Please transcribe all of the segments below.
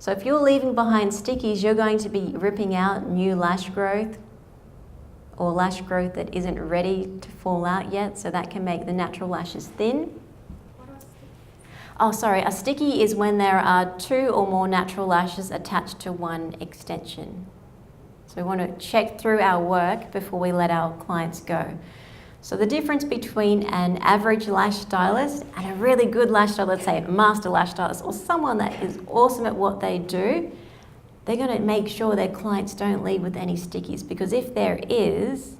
So if you're leaving behind stickies, you're going to be ripping out new lash growth or lash growth that isn't ready to fall out yet, so that can make the natural lashes thin. Oh, sorry, a sticky is when there are 2 or more natural lashes attached to one extension. So we want to check through our work before we let our clients go. So the difference between an average lash stylist and a really good lash stylist, let's say a master lash stylist or someone that is awesome at what they do, they're going to make sure their clients don't leave with any stickies, because if there is,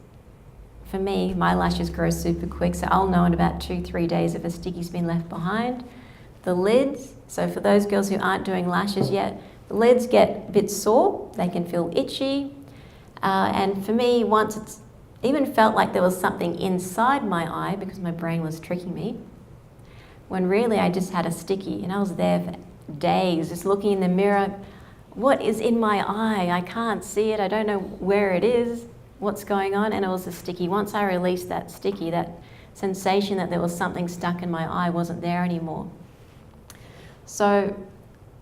for me, my lashes grow super quick, so I'll know in about 2-3 days if a sticky's been left behind. The lids, so for those girls who aren't doing lashes yet, the lids get a bit sore, they can feel itchy, and for me, once it's even felt like there was something inside my eye because my brain was tricking me, when really I just had a sticky, and I was there for days just looking in the mirror. What is in my eye? I can't see it. I don't know where it is, what's going on, and it was a sticky. Once I released that sticky, that sensation that there was something stuck in my eye wasn't there anymore. So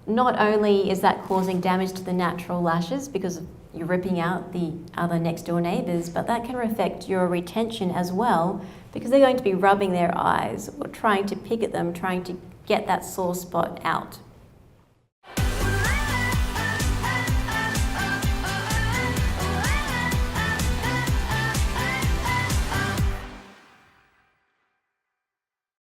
not only is that causing damage to the natural lashes because you're ripping out the other next door neighbours, but that can affect your retention as well, because they're going to be rubbing their eyes or trying to pick at them, trying to get that sore spot out.